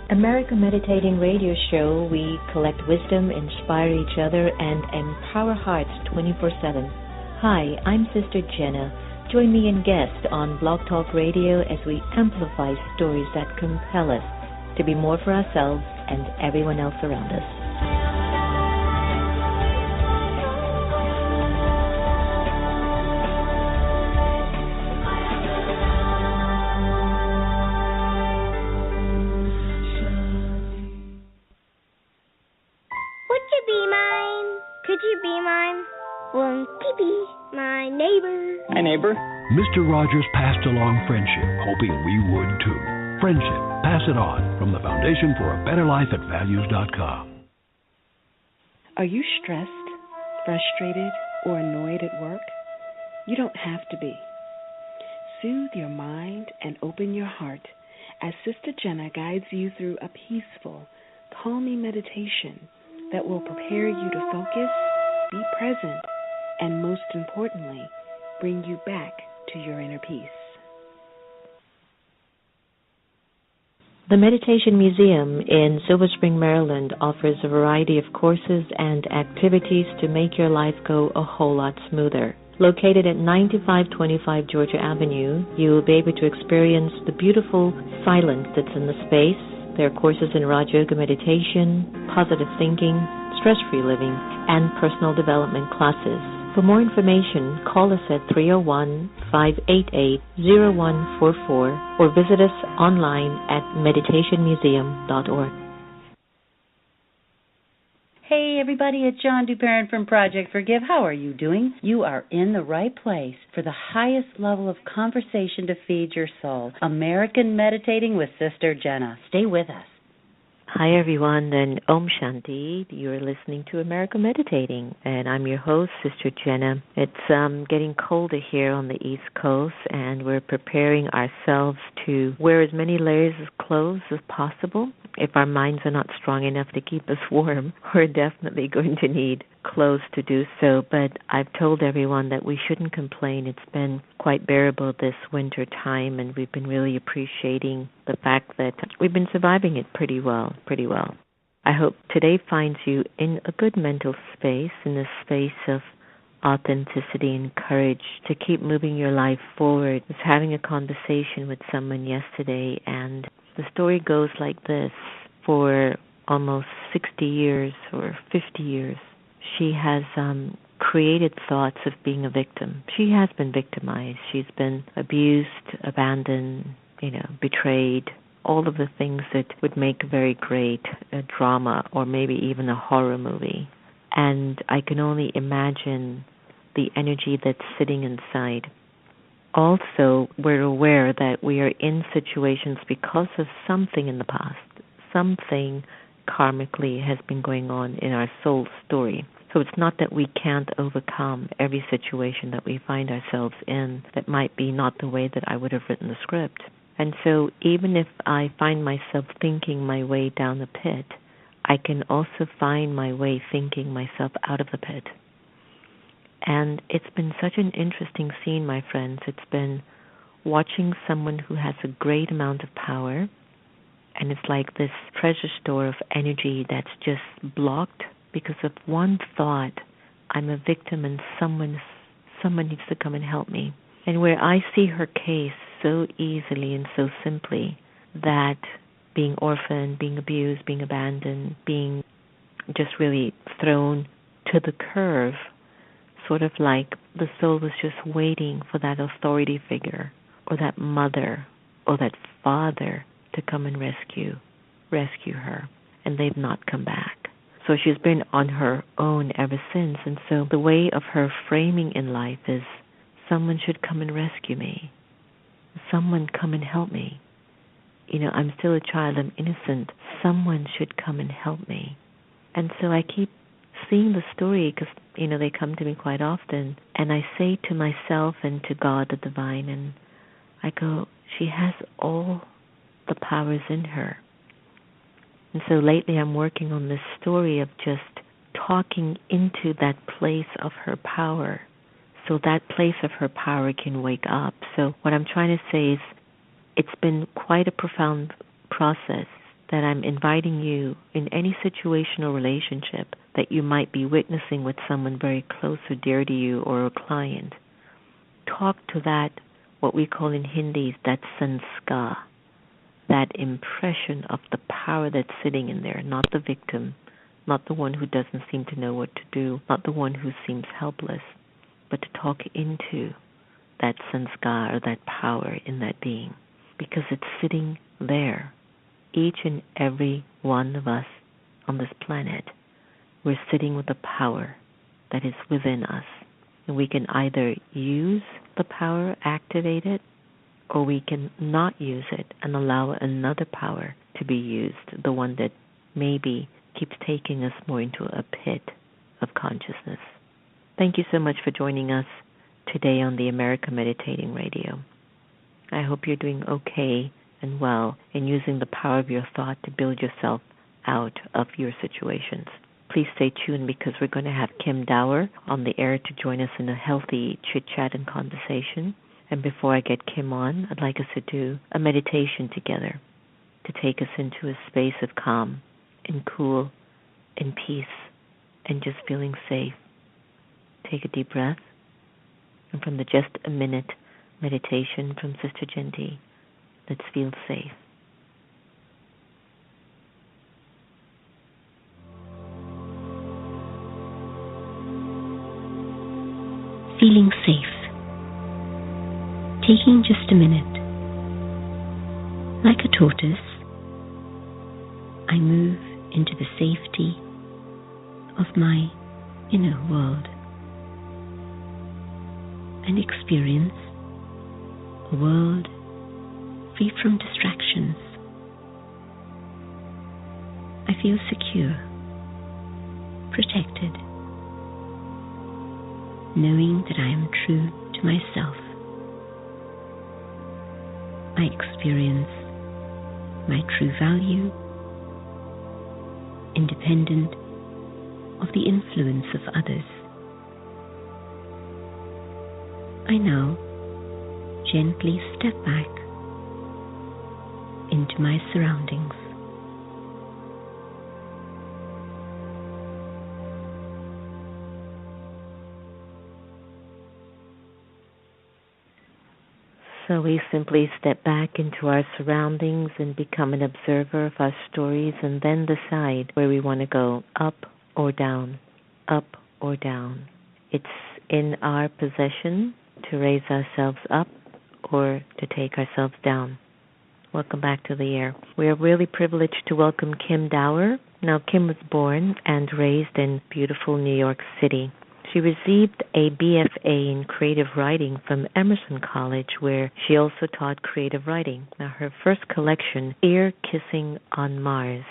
America Meditating Radio Show, we collect wisdom, inspire each other, and empower hearts 24/7. Hi, I'm Sister Jenna. Join me and guest on Blog Talk Radio as we amplify stories that compel us to be more for ourselves and everyone else around us. Would you be mine? Could you be mine? Won't you be my neighbor? Hi, neighbor. Mr. Rogers passed along friendship, hoping we would too. Friendship, pass it on, from the Foundation for a Better Life at Values.com. Are you stressed, frustrated, or annoyed at work? You don't have to be. Soothe your mind and open your heart as Sister Jenna guides you through a peaceful, calming meditation that will prepare you to focus, be present, and most importantly, bring you back to your inner peace. The Meditation Museum in Silver Spring, Maryland offers a variety of courses and activities to make your life go a whole lot smoother. Located at 9525 Georgia Avenue, you will be able to experience the beautiful silence that's in the space. There are courses in Raj Yoga meditation, positive thinking, stress-free living, and personal development classes. For more information, call us at 301-588-0144 or visit us online at meditationmuseum.org. Hey everybody, it's John DuParent from Project Forgive. How are you doing? You are in the right place for the highest level of conversation to feed your soul. American Meditating with Sister Jenna. Stay with us. Hi everyone, and Om Shanti. You're listening to America Meditating, and I'm your host, Sister Jenna. It's getting colder here on the East Coast, and we're preparing ourselves to wear as many layers of clothes as possible. If our minds are not strong enough to keep us warm, we're definitely going to need clothes to do so. But I've told everyone that we shouldn't complain. It's been quite bearable this winter time, and we've been really appreciating the fact that we've been surviving it pretty well. I hope today finds you in a good mental space, in a space of authenticity and courage to keep moving your life forward. I was having a conversation with someone yesterday, and the story goes like this. For almost 60 years or 50 years, she has created thoughts of being a victim. She has been victimized. She's been abused, abandoned, betrayed, all of the things that would make a very great drama or maybe even a horror movie. And I can only imagine the energy that's sitting inside. Also, we're aware that we are in situations because of something in the past. Something karmically has been going on in our soul story. So it's not that we can't overcome every situation that we find ourselves in that might be not the way that I would have written the script. And so even if I find myself thinking my way down the pit, I can also find my way thinking myself out of the pit. And it's been such an interesting scene, my friends. It's been watching someone who has a great amount of power, and it's like this treasure store of energy that's just blocked because of one thought: I'm a victim and someone needs to come and help me. And where I see her case so easily and so simply, that being orphaned, being abused, being abandoned, being just really thrown to the curve, sort of like the soul was just waiting for that authority figure or that mother or that father to come and rescue her, and they've not come back. So she's been on her own ever since, and so the way of her framing in life is, someone should come and rescue me. Someone come and help me. I'm still a child, I'm innocent. Someone should come and help me. And so I keep seeing the story because, they come to me quite often, and I say to myself and to God, the divine, and I go, she has all the powers in her. And so lately I'm working on this story of just talking into that place of her power, so that place of her power can wake up. So what I'm trying to say is, it's been quite a profound process that I'm inviting you in any situation or relationship that you might be witnessing with someone very close or dear to you or a client. Talk to that, what we call in Hindi, that sanskar, that impression of the power that's sitting in there, not the victim, not the one who doesn't seem to know what to do, not the one who seems helpless, but to talk into that sanskar or that power in that being, because it's sitting there. Each and every one of us on this planet, we're sitting with the power that is within us. And we can either use the power, activate it, or we can not use it and allow another power to be used, the one that maybe keeps taking us more into a pit of consciousness. Thank you so much for joining us today on the America Meditating Radio. I hope you're doing okay and well in using the power of your thought to build yourself out of your situations. Please stay tuned because we're going to have Kim-Dower on the air to join us in a healthy chit-chat and conversation. And before I get Kim on, I'd like us to do a meditation together to take us into a space of calm and cool and peace and just feeling safe. Take a deep breath. And from the Just a Minute meditation from Sister Jenna, let's feel safe. Feeling safe. Taking just a minute. Like a tortoise, I move into the safety of my inner world and experience a world free from distractions. I feel secure, protected, knowing that I am true to myself. I experience my true value, independent of the influence of others. I now gently step back into my surroundings. So we simply step back into our surroundings and become an observer of our stories and then decide where we want to go, up or down, up or down. It's in our possession to raise ourselves up or to take ourselves down. Welcome back to the air. We are really privileged to welcome Kim-Dower. Now, Kim was born and raised in beautiful New York City. She received a BFA in creative writing from Emerson College, where she also taught creative writing. Now, her first collection, Ear Kissing on Mars,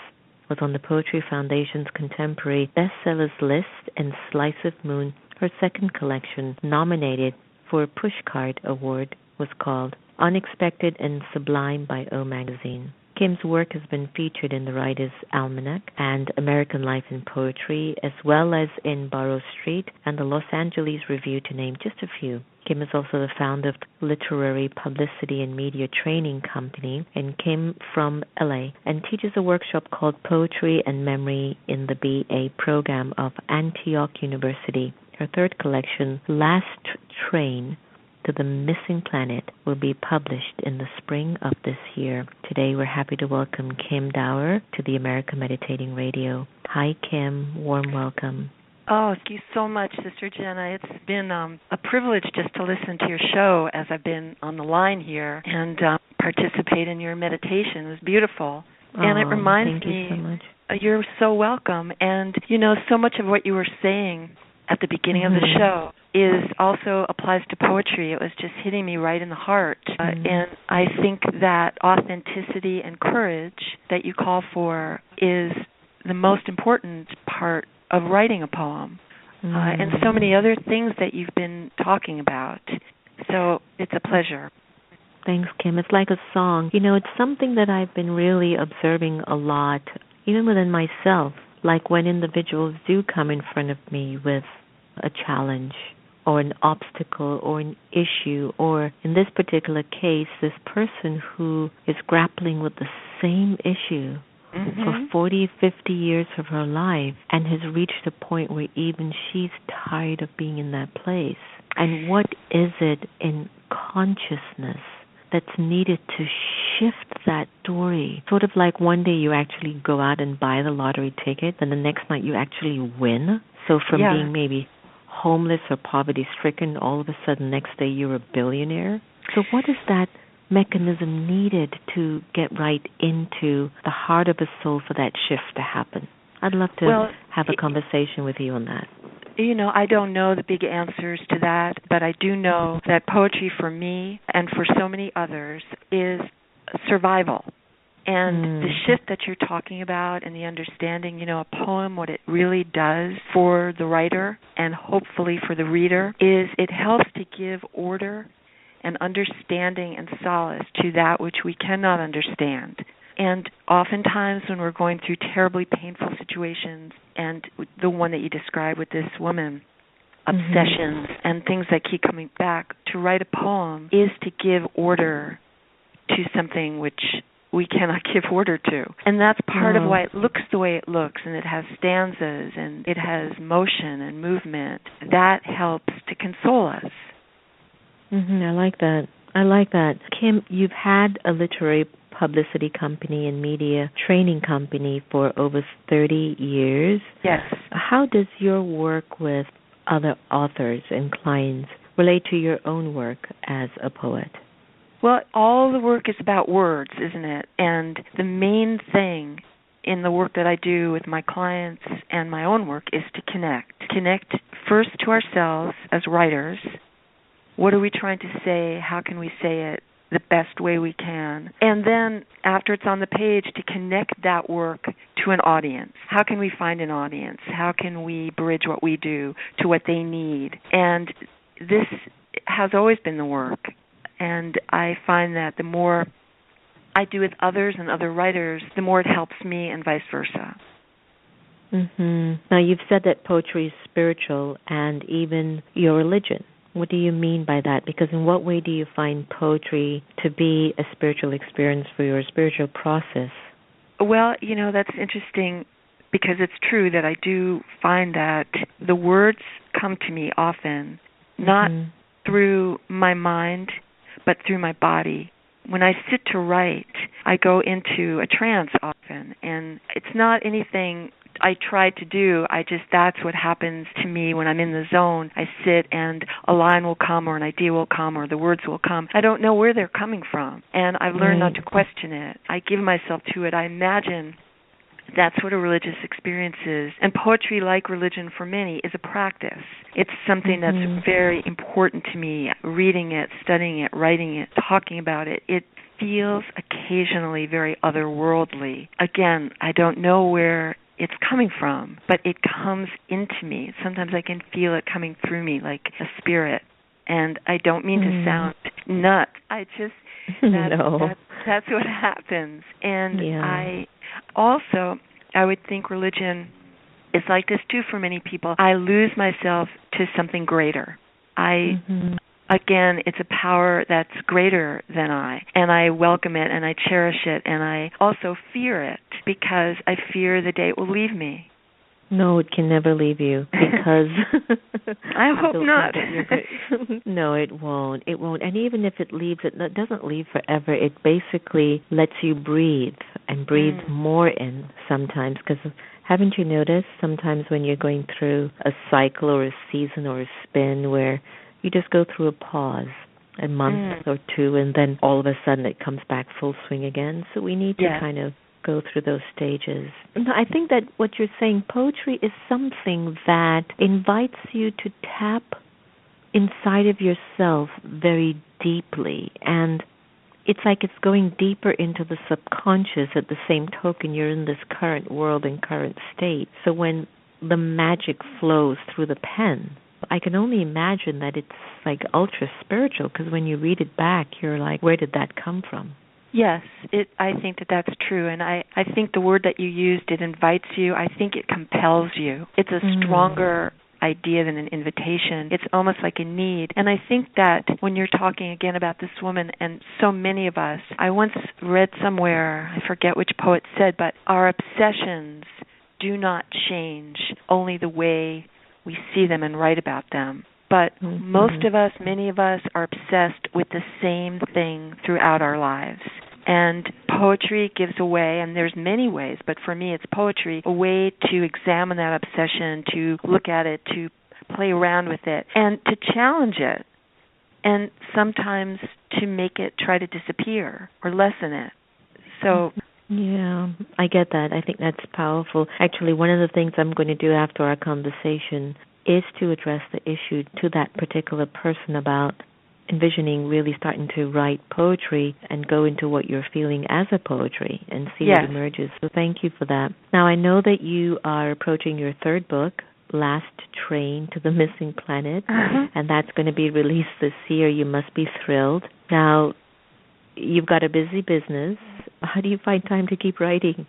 was on the Poetry Foundation's Contemporary Bestsellers list, and Slice of Moon, her second collection, nominated for a Pushcart Award, was called Unexpected and Sublime by O Magazine. Kim's work has been featured in the Writer's Almanac and American Life and Poetry, as well as in Borough Street and the Los Angeles Review, to name just a few. Kim is also the founder of Literary Publicity and Media Training Company, and Kim from LA, and teaches a workshop called Poetry and Memory in the BA program of Antioch University. Her third collection, Last Train to the Missing Planet, will be published in the spring of this year. Today we're happy to welcome Kim-Dower to the America Meditating Radio. Hi Kim, warm welcome. Oh, thank you so much, Sister Jenna. It's been a privilege just to listen to your show as I've been on the line here and participate in your meditation. It was beautiful. And it reminds me, so much. You're so welcome. And, you know, so much of what you were saying at the beginning of the show also applies to poetry. It was just hitting me right in the heart. And I think that authenticity and courage that you call for is the most important part of writing a poem. And so many other things that you've been talking about. So it's a pleasure. Thanks, Kim. It's like a song. You know, it's something that I've been really observing a lot, even within myself. Like when individuals do come in front of me with a challenge or an obstacle or an issue, or in this particular case, this person who is grappling with the same issue for 40, 50 years of her life and has reached a point where even she's tired of being in that place. And what is it in consciousness that's needed to shift that story? Sort of like one day you actually go out and buy the lottery ticket, and the next night you actually win. So from being maybe homeless or poverty-stricken, all of a sudden next day you're a billionaire. So what is that mechanism needed to get right into the heart of a soul for that shift to happen? I'd love to have a conversation with you on that. You know, I don't know the big answers to that, but I do know that poetry for me and for so many others is survival. And the shift that you're talking about and the understanding, you know, a poem, what it really does for the writer and hopefully for the reader is it helps to give order and understanding and solace to that which we cannot understand. And oftentimes when we're going through terribly painful situations, and the one that you described with this woman, obsessions and things that keep coming back, to write a poem is to give order to something which we cannot give order to. And that's part of why it looks the way it looks, and it has stanzas, and it has motion and movement. That helps to console us. I like that. I like that. Kim, you've had a literary publicity company and media training company for over 30 years. Yes. How does your work with other authors and clients relate to your own work as a poet? Well, all the work is about words, isn't it? And the main thing in the work that I do with my clients and my own work is to connect. Connect first to ourselves as writers. What are we trying to say? How can we say it the best way we can? And then after it's on the page, to connect that work to an audience. How can we find an audience? How can we bridge what we do to what they need? And this has always been the work. And I find that the more I do with others and other writers, the more it helps me and vice versa. Now, you've said that poetry is spiritual and even your religion. What do you mean by that? Because in what way do you find poetry to be a spiritual experience for your spiritual process? Well, you know, that's interesting because it's true that I do find that the words come to me often, not through my mind, but through my body. When I sit to write, I go into a trance often, and it's not anything I try to do. That's what happens to me when I'm in the zone. I sit and a line will come or an idea will come or the words will come. I don't know where they're coming from, and I've learned not to question it. I give myself to it. I imagine that's what a religious experience is. And poetry, like religion for many, is a practice. It's something that's very important to me. Reading it, studying it, writing it, talking about it, it feels occasionally very otherworldly. Again, I don't know where it's coming from, but it comes into me. Sometimes I can feel it coming through me like a spirit. And I don't mean to sound nuts. I just, that's what happens. And I would think religion is like this too for many people. I lose myself to something greater. Again, it's a power that's greater than I, and I welcome it and I cherish it, and I also fear it because I fear the day it will leave me. No, it can never leave you because I hope not. No, it won't. It won't. And even if it leaves, it doesn't leave forever. It basically lets you breathe and breathe more in sometimes. Because haven't you noticed sometimes when you're going through a cycle or a season or a spin where you just go through a pause, a month or two, and then all of a sudden it comes back full swing again. So we need to kind of go through those stages. I think that what you're saying, poetry is something that invites you to tap inside of yourself very deeply. And it's like it's going deeper into the subconscious. At the same token, you're in this current world and current state. So when the magic flows through the pen, I can only imagine that it's like ultra spiritual, because when you read it back, you're like, where did that come from? Yes, I think that's true, and I think the word that you used, it invites you. I think it compels you. It's a stronger, idea than an invitation. It's almost like a need. And I think that when you're talking again about this woman and so many of us, I once read somewhere, I forget which poet said, but our obsessions do not change, only the way we see them and write about them. But most of us, many of us, are obsessed with the same thing throughout our lives. And poetry gives a way, and there's many ways, but for me it's poetry, a way to examine that obsession, to look at it, to play around with it, and to challenge it, and sometimes to make it try to disappear or lessen it. So yeah, I get that. I think that's powerful. Actually, one of the things I'm going to do after our conversation is to address the issue to that particular person about envisioning really starting to write poetry and go into what you're feeling as a poetry and see what emerges. So thank you for that. Now, I know that you are approaching your third book, Last Train to the Missing Planet, and that's going to be released this year. You must be thrilled. Now, you've got a busy business. How do you find time to keep writing?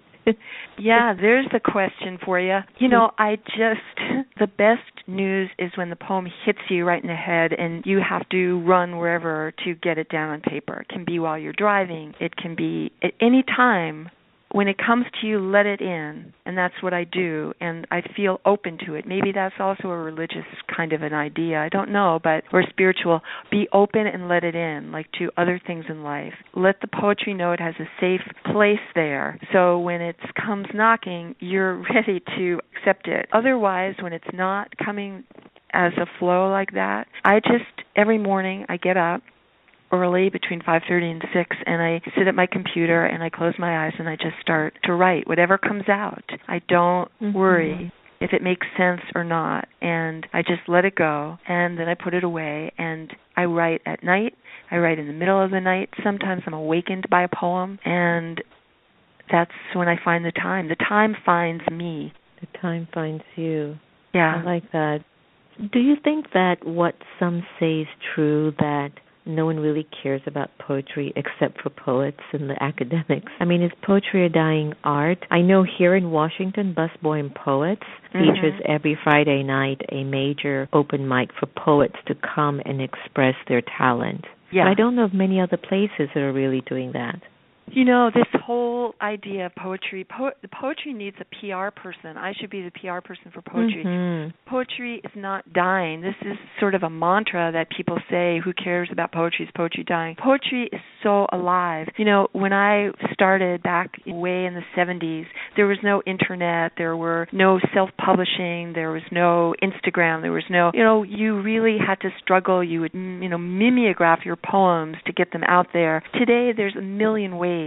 Yeah, there's the question for you. The best news is when the poem hits you right in the head and you have to run wherever to get it down on paper. It can be while you're driving. It can be at any time. When it comes to you, let it in, and that's what I do, and I feel open to it. Maybe that's also a religious kind of an idea, I don't know, or spiritual. Be open and let it in, like to other things in life. Let the poetry know it has a safe place there, so when it comes knocking, you're ready to accept it. Otherwise, when it's not coming as a flow like that, every morning I get up early between 5:30 and 6, and I sit at my computer and I close my eyes and I just start to write whatever comes out. I don't worry if it makes sense or not, and I just let it go, and then I put it away, and I write at night. I write in the middle of the night. Sometimes I'm awakened by a poem, and that's when I find the time. The time finds me. The time finds you. Yeah. I like that. Do you think that what some say is true, that no one really cares about poetry except for poets and the academics? I mean, is poetry a dying art? I know here in Washington, Busboy and Poets features every Friday night a major open mic for poets to come and express their talent. Yeah. But I don't know of many other places that are really doing that. You know, this whole idea of poetry, poetry needs a PR person. I should be the PR person for poetry. Poetry is not dying. This is sort of a mantra that people say, who cares about poetry? Is poetry dying? Poetry is so alive. You know, when I started back way in the 70s, there was no internet, there were no self-publishing, there was no Instagram, there was no, you really had to struggle. You would, mimeograph your poems to get them out there. Today, there's a million ways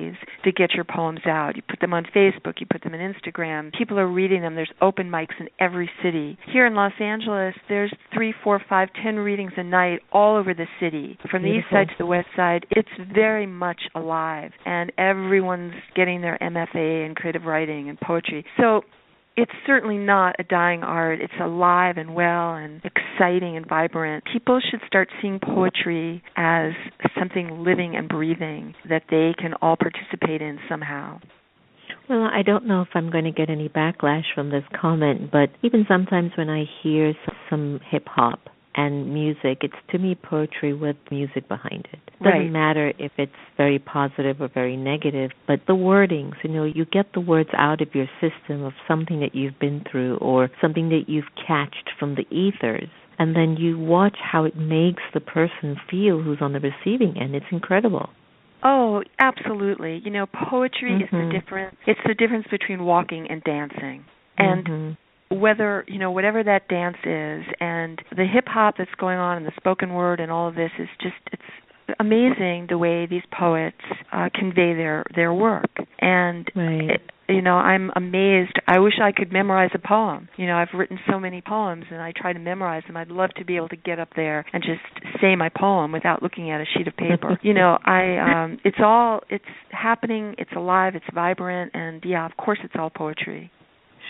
to get your poems out. You put them on Facebook, you put them on Instagram. People are reading them. There's open mics in every city. Here in Los Angeles, there's 3, 4, 5, 10 readings a night all over the city. From the east side to the west side, it's very much alive. And everyone's getting their MFA in creative writing and poetry. So it's certainly not a dying art. It's alive and well and exciting and vibrant. People should start seeing poetry as something living and breathing that they can all participate in somehow. Well, I don't know if I'm going to get any backlash from this comment, but even sometimes when I hear some hip-hop and music, it's to me poetry with music behind it. It doesn't matter if it's very positive or very negative, but the wordings, you get the words out of your system of something that you've been through or something that you've catched from the ethers, and then you watch how it makes the person feel who's on the receiving end. It's incredible. Oh, absolutely. Poetry is the difference. It's the difference between walking and dancing. And whether, whatever that dance is, and the hip-hop that's going on and the spoken word and all of this is just, it's amazing the way these poets convey their work. And, I'm amazed. I wish I could memorize a poem. I've written so many poems, and I try to memorize them. I'd love to be able to get up there and just say my poem without looking at a sheet of paper. It's happening, it's alive, it's vibrant, and, of course it's all poetry.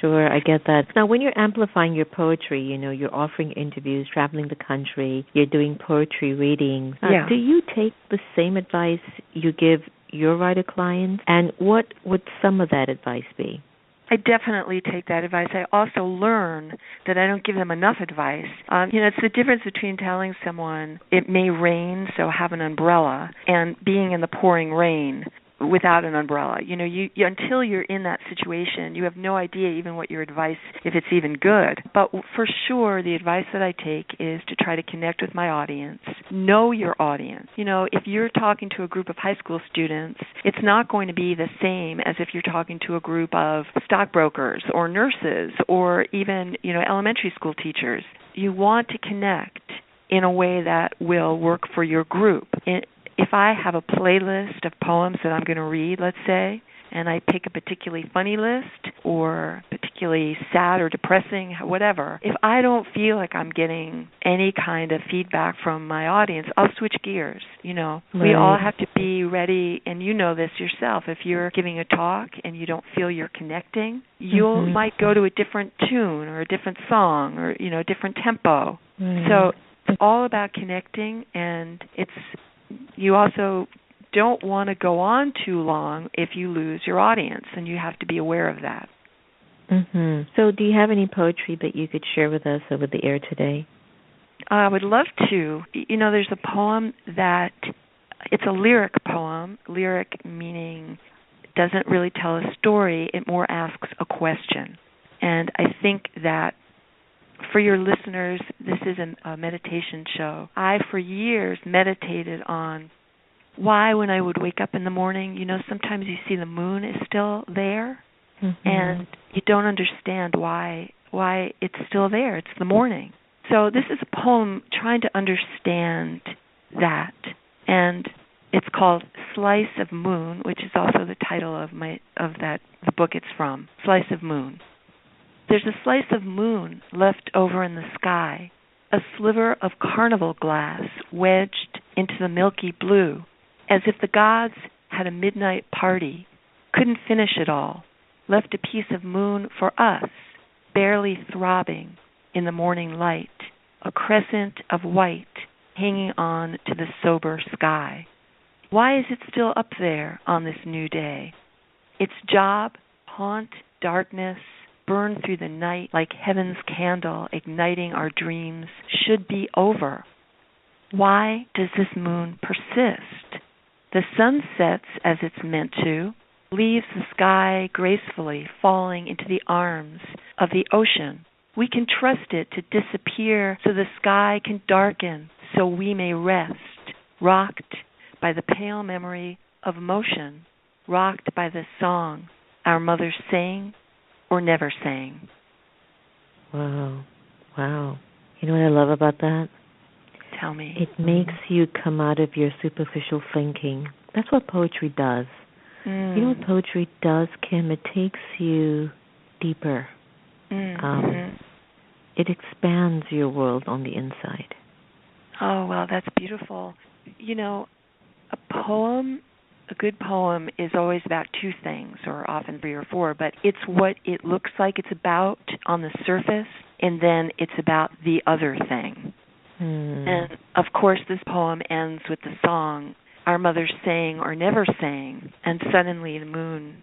Sure, I get that. Now, when you're amplifying your poetry, you're offering interviews, traveling the country, you're doing poetry readings. Do you take the same advice you give your writer clients? And what would some of that advice be? I definitely take that advice. I also learn that I don't give them enough advice. It's the difference between telling someone it may rain, so have an umbrella, and being in the pouring rain without an umbrella. You until you're in that situation, you have no idea even what your advice, if it's even good. But for sure, the advice that I take is to try to connect with my audience. Know your audience. If you're talking to a group of high school students, it's not going to be the same as if you're talking to a group of stockbrokers or nurses or even, elementary school teachers. You want to connect in a way that will work for your group. If I have a playlist of poems that I'm going to read, let's say, and I pick a particularly funny list or particularly sad or depressing, whatever, if I don't feel like I'm getting any kind of feedback from my audience, I'll switch gears. Right. We all have to be ready, and you know this yourself. If you're giving a talk and you don't feel you're connecting, you might go to a different tune or a different song or, a different tempo. Right. So it's all about connecting, and you also don't want to go on too long if you lose your audience, and you have to be aware of that. So do you have any poetry that you could share with us over the air today? I would love to. There's a poem that, it's a lyric poem, lyric meaning it doesn't really tell a story, it more asks a question. And I think that for your listeners, this is a meditation show. I, for years, meditated on why when I would wake up in the morning, sometimes you see the moon is still there, and you don't understand why it's still there. It's the morning. So this is a poem trying to understand that, and it's called Slice of Moon, which is also the title of the book it's from, Slice of Moon. There's a slice of moon left over in the sky, a sliver of carnival glass wedged into the milky blue, as if the gods had a midnight party, couldn't finish it all, left a piece of moon for us, barely throbbing in the morning light, a crescent of white hanging on to the sober sky. Why is it still up there on this new day? Its job, haunt darkness, burn through the night like heaven's candle igniting our dreams, should be over. Why does this moon persist? The sun sets as it's meant to, leaves the sky gracefully falling into the arms of the ocean. We can trust it to disappear so the sky can darken, so we may rest, rocked by the pale memory of motion, rocked by the song our mothers sang or never sang. Wow. You know what I love about that? Tell me. It makes you come out of your superficial thinking. That's what poetry does. You know what poetry does, Kim? It takes you deeper. It expands your world on the inside. Oh, well, that's beautiful. A good poem is always about two things, or often 3 or 4, but it's what it looks like it's about on the surface, and then it's about the other thing. And, of course, this poem ends with the song, Our Mothers Sang or Never Sang, and suddenly the moon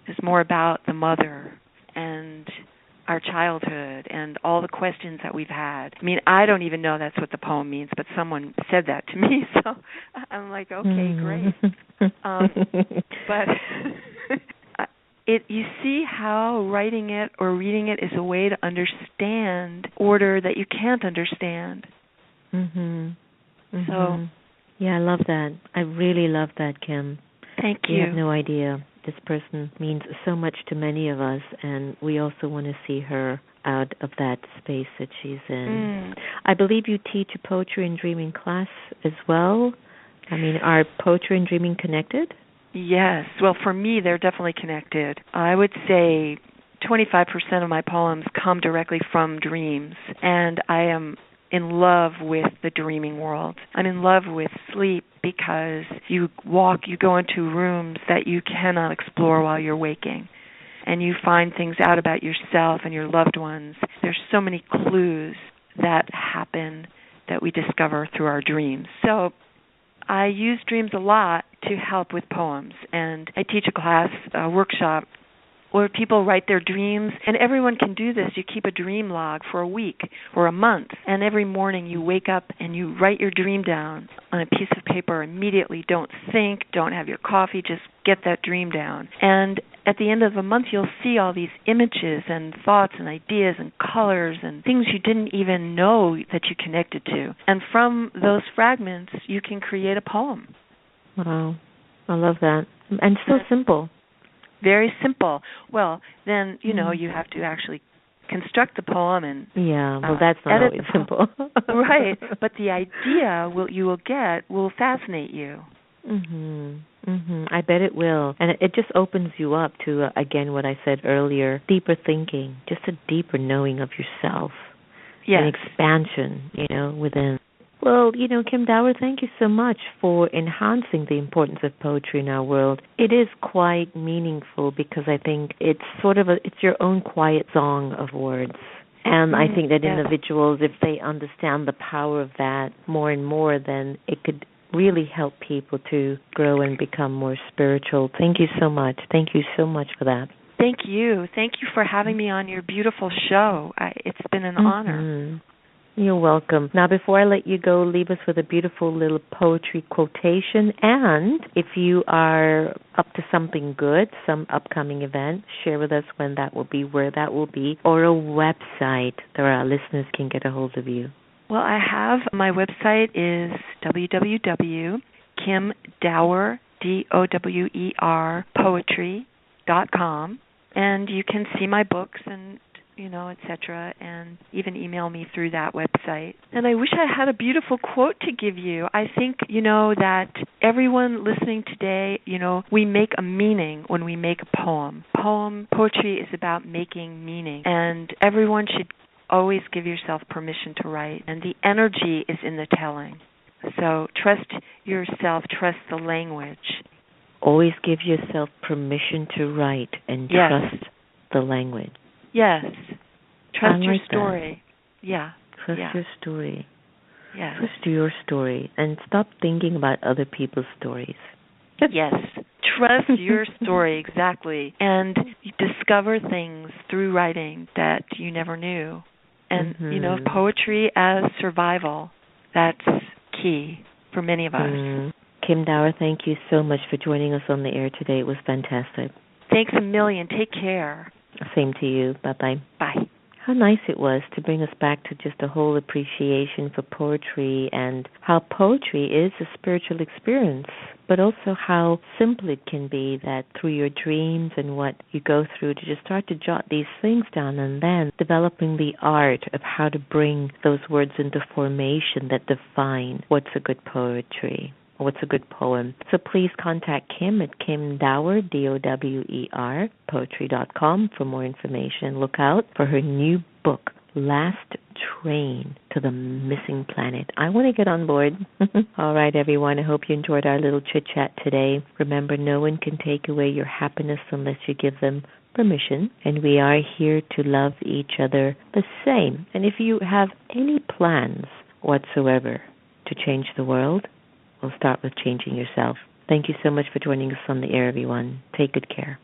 is more about the mother and our childhood and all the questions that we've had. I mean, I don't even know that's what the poem means, but someone said that to me, so I'm like, okay, great. But you see how writing it or reading it is a way to understand order that you can't understand. So, yeah, I love that. I really love that, Kim. Thank you. You have no idea. This person means so much to many of us, and we also want to see her out of that space that she's in. I believe you teach a poetry and dreaming class as well. I mean, are poetry and dreaming connected? Yes. Well, for me, they're definitely connected. I would say 25% of my poems come directly from dreams, and I am in love with the dreaming world. I'm in love with sleep because you go into rooms that you cannot explore while you're waking, and you find things out about yourself and your loved ones. There's so many clues that happen that we discover through our dreams. So I use dreams a lot to help with poems, and I teach a class, a workshop, where people write their dreams, and everyone can do this. You keep a dream log for a week or a month, and every morning you wake up and you write your dream down on a piece of paper immediately. Don't think, don't have your coffee, just get that dream down. And at the end of a month, you'll see all these images and thoughts and ideas and colors and things you didn't even know that you connected to. And from those fragments, you can create a poem. Wow. I love that. And so simple. Very simple. Well, then, you have to actually construct the poem and that's not always simple. Right. But the idea you will get will fascinate you. I bet it will. And it just opens you up to, again, what I said earlier, deeper thinking, just a deeper knowing of yourself. Yes. An expansion, within. Well, Kim Dower, thank you so much for enhancing the importance of poetry in our world. It is quite meaningful because I think it's it's your own quiet song of words. And I think that individuals, if they understand the power of that more and more, then it could really help people to grow and become more spiritual. Thank you so much. Thank you so much for that. Thank you. Thank you for having me on your beautiful show. It's been an honor. You're welcome. Now, before I let you go, leave us with a beautiful little poetry quotation. And if you are up to something good, some upcoming event, share with us when that will be, where that will be, or a website that our listeners can get a hold of you. Well, I have, my website is www.kim-dower, D-O-W-E-R, poetry.com. And you can see my books and etc., and even email me through that website. And I wish I had a beautiful quote to give you. I think, that everyone listening today, we make a meaning when we make a poem. Poetry is about making meaning, and everyone should always give yourself permission to write, and the energy is in the telling. So trust yourself, trust the language. Always give yourself permission to write and trust the language. Yes. Trust your story. That. Yeah. Trust your story. Yes. Trust your story and stop thinking about other people's stories. Yes. Trust your story, exactly. And you discover things through writing that you never knew. And, poetry as survival, that's key for many of us. Kim Dower, thank you so much for joining us on the air today. It was fantastic. Thanks a million. Take care. Same to you. Bye-bye. Bye. How nice it was to bring us back to just a whole appreciation for poetry and how poetry is a spiritual experience, but also how simple it can be that through your dreams and what you go through to just start to jot these things down and then developing the art of how to bring those words into formation that define what's a good poetry. What's a good poem? So please contact Kim at Kim-dower, D-O-W-E-R, poetry.com for more information. Look out for her new book, Last Train to the Missing Planet. I want to get on board. All right, everyone. I hope you enjoyed our little chit-chat today. Remember, no one can take away your happiness unless you give them permission, and we are here to love each other the same. And if you have any plans whatsoever to change the world, we'll start with changing yourself. Thank you so much for joining us on the air, everyone. Take good care.